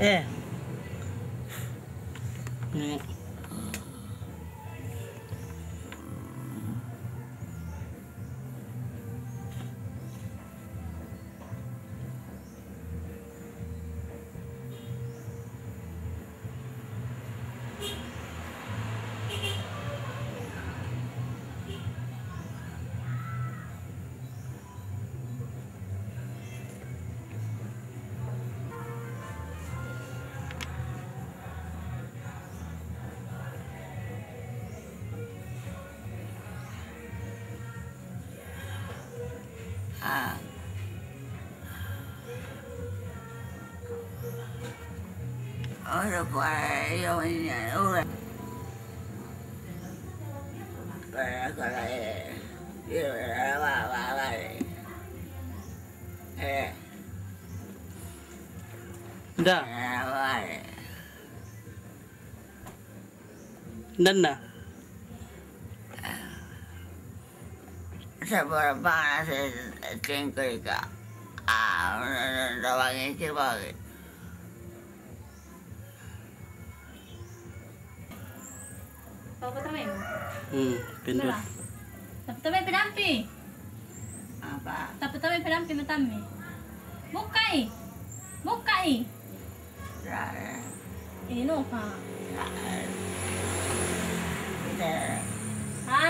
Ini. Ora para yo mañana, ora. Para yo va. Dah. Dan na. Sa barabara sa tingkol ka. Tawagin si Bagay. Papatawin mo? Pindot. Tapatawin pinampi. Apa? Tapatawin pinampi matami. Mukay! Mukay! Rara. Ino ka. Kita. Ha?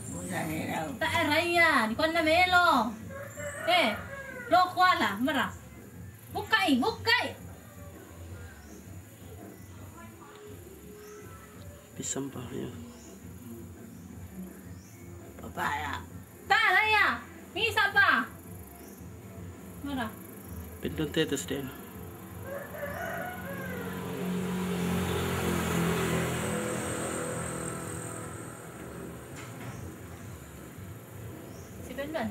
Bukan nila. Ta raya, di ko na melo. Lo kwala, mara. Mukay, mukay. Pisang pa yun. Papaya. Ta raya, misa pa. Mara. Pindot tetes din. Si Benban.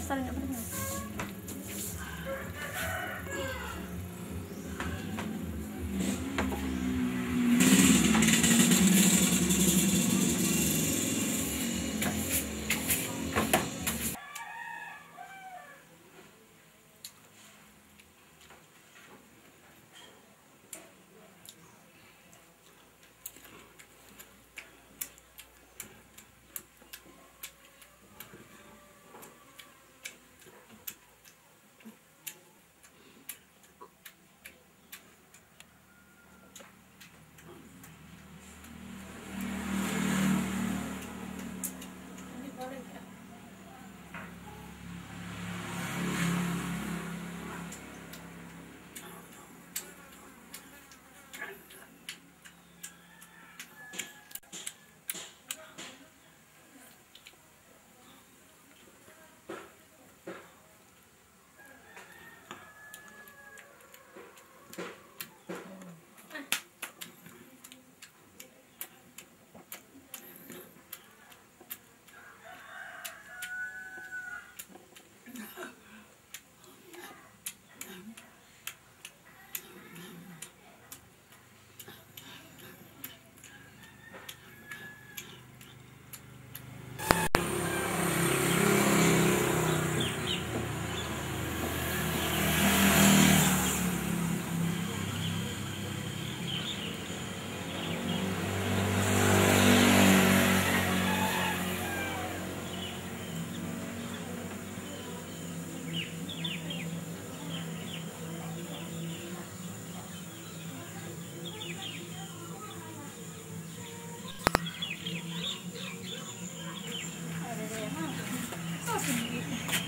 Saling nggak pernah.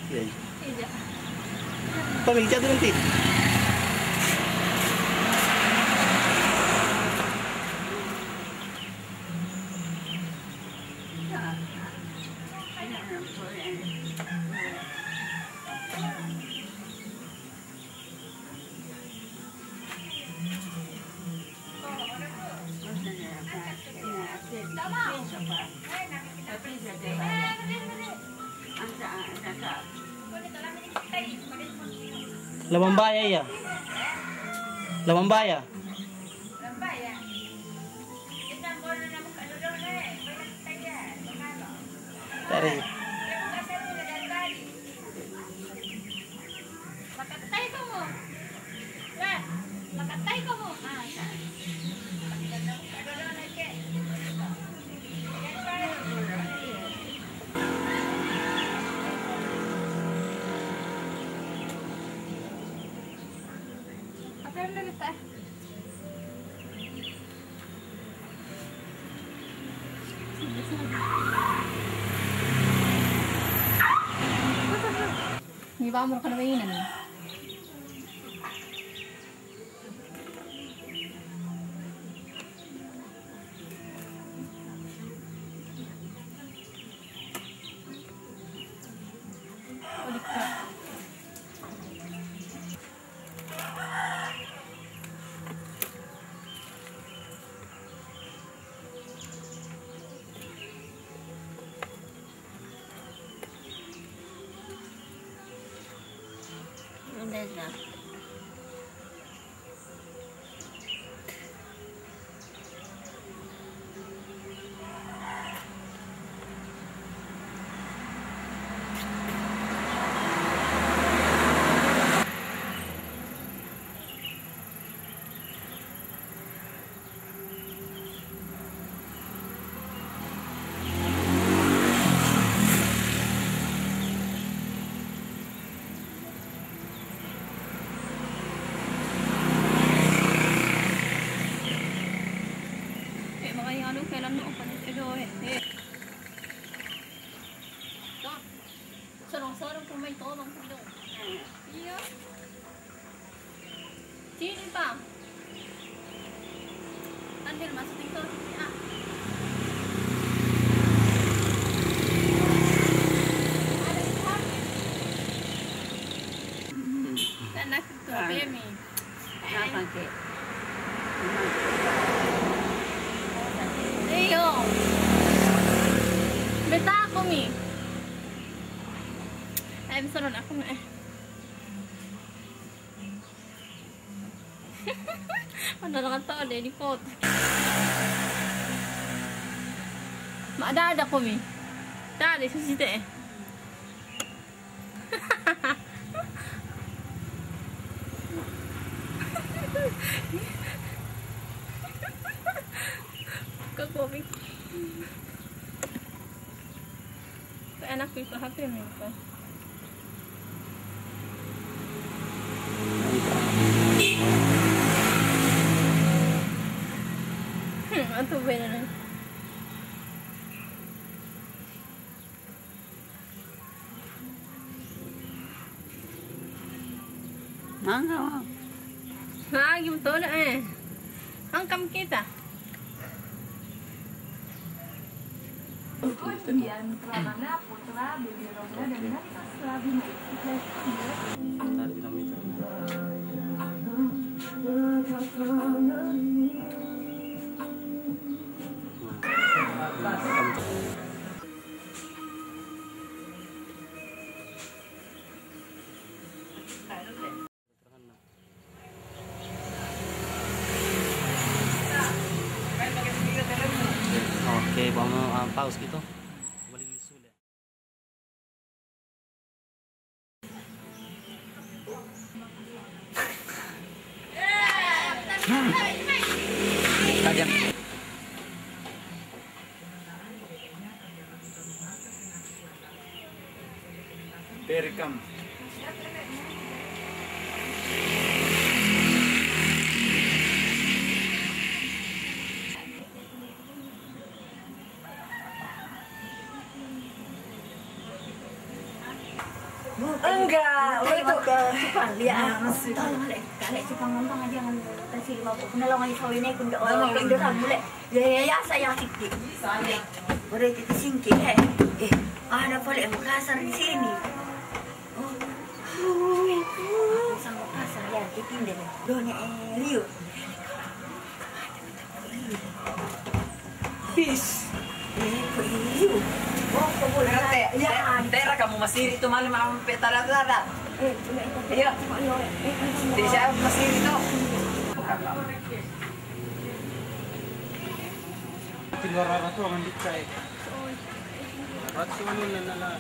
Tidak. Pamilya doon nanti. Tapi Lamambaya ya. Lamambaya. Tari. Makatay ka mo. Lah, makatay ka mo. Apa yang lagi teh? May ba mo ka na mainan? Ulit ka. Udah dah. Makanya ano, kailan mo ako nito eh. Sarong-sarong kung may tolong ko doon. Iya. Sini pa. Andil masuk dito. Ah. Anak itu Bemi. Apa ke? Ayo. Beta ako mi. Ay, misalon ako na eh. Madalang tao deh di foto. Maadada ko mi. Dali susite eh. Kakopi. Enak itu HP mereka. Atuh benar. Mangga. Nah, gimana eh? Angkam kita. Kemudian Pramana, Putra, Bibi Roga, dan Nafisa Selabina. Tari bilang itu. Oke, mau pause gitu. Balik sudah. Tajam. Direkam. Enggak, itu cupang lihat. Tolong lek, kalau cupang ngomong aja dengan kasih 50. Penolong aja sawinnya kun do orang kun do mulai. Ya saya sikit. Boleh kita singkir ada boleh Makassar di sini. Sama Makassar ya, kita pindah. Donya Rio. Peace. Rio. Oh, boleh. Ya, tera kamu masih itu malam peta rata-rata. Iya. Di siya masih dito. Tinwarara to ang dito eh. At sunod na nala.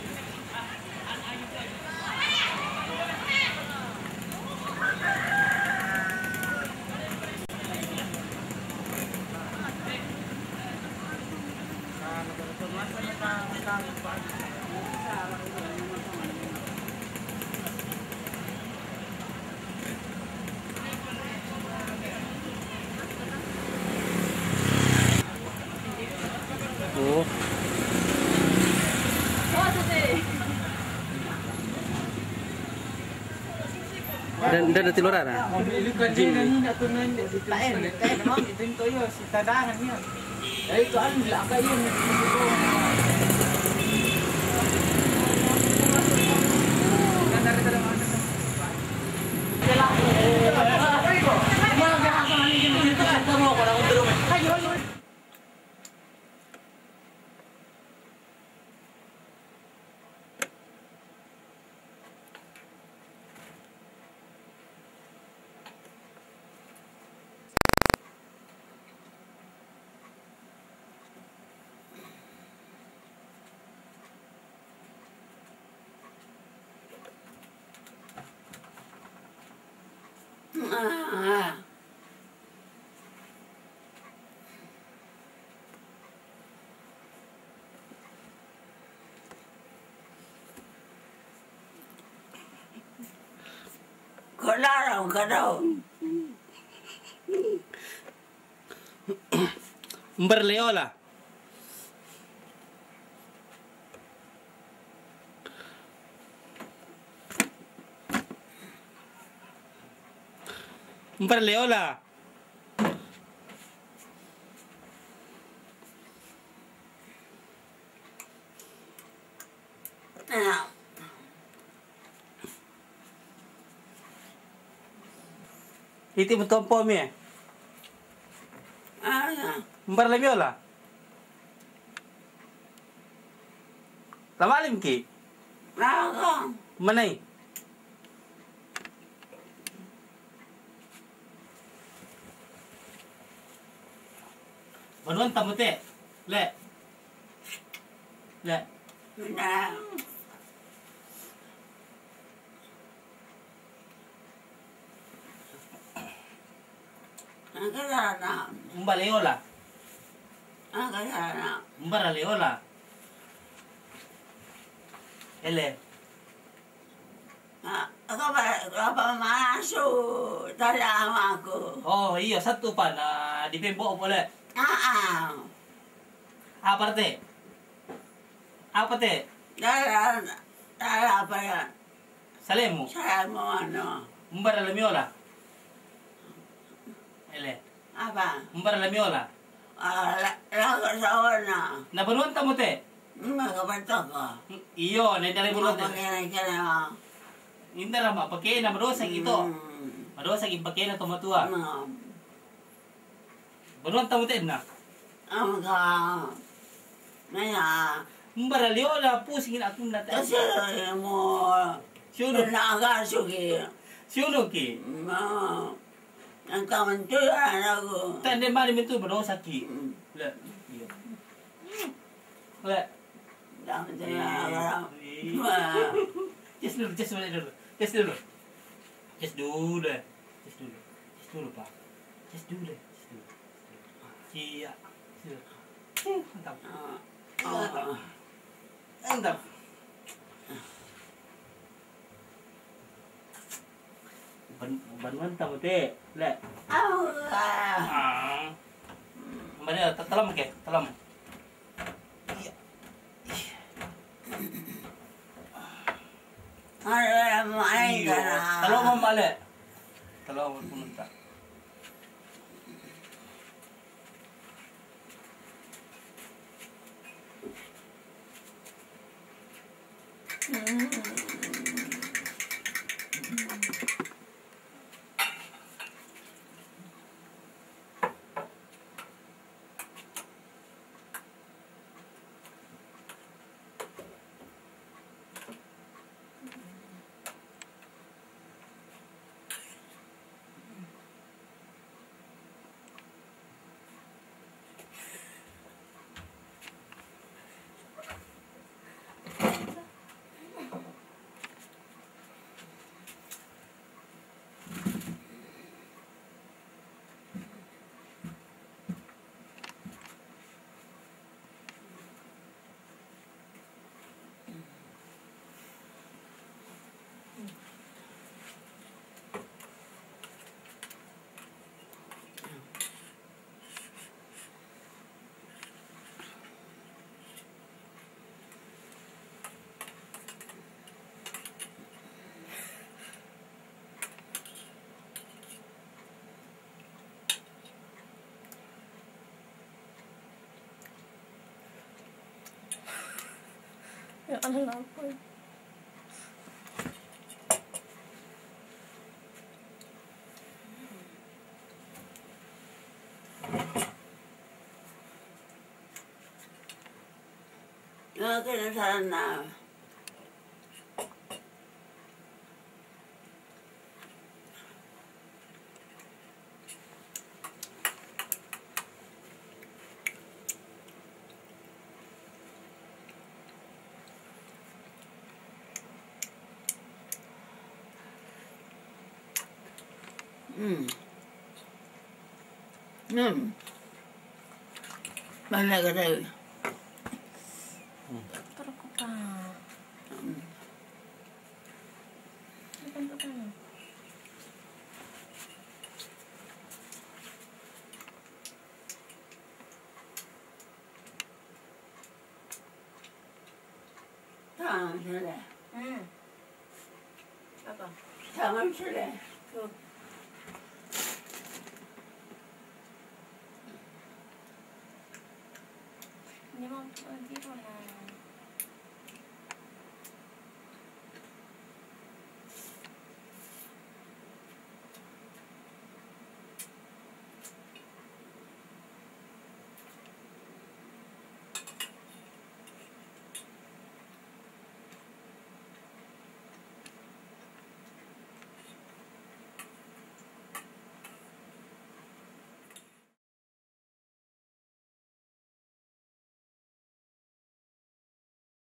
Oo. Dan na tilura na. Ilukan din na tunan dito. Kain mo dito yo si tadahan niya. Ay ko ang laka yun. Kadang kadang. Berleola. Berleola. Iti mo tompo mi. Berleola. Lamalim ki. Manay. Banuan tamote. Le. Le. Mbaleola. Mbaraleola. Ele. Apa masuk dalam aku? Oh iya satu pan di pembo boleh. Apa teh? Apa teh? Dalam apa ya? Salemu. Saya mau ano? Mbaralemiola. Ele. Apa? Mbaralemiola. Lagu sawana. Na banuan tamo teh? Makabatok ko. Iyo, na dari banuan teh. Makabatok ko. Inda rama pakai na madosag ito. Madosag ipake na tumatua. Banuan tamo teh na. Naya. Mbaraleola pusingin akong nata. Kasi mo. Siuno. Nakasuki. Siuno ki. Ang kamantuan ako. Tande mari mintu badosag ki. Le. Iyo. Le. Dami tayo. Just dulu, just dulu. Just dulu. Just dulu. Just dulu. Just dulu, Pak. Just dulu. Just dulu. Iya. Mantap. Mantap. Banuan tamu teh, le. Mana telam ke? Telam. Ano main ka na? Talo mo mali. Talo mo pumunta. Ya Allah ampun. kena sana. Mana kata? Teruk apa? Bukan. Sudah. Apa? Tangan sudah. Tuh. Ini mau tidur lah.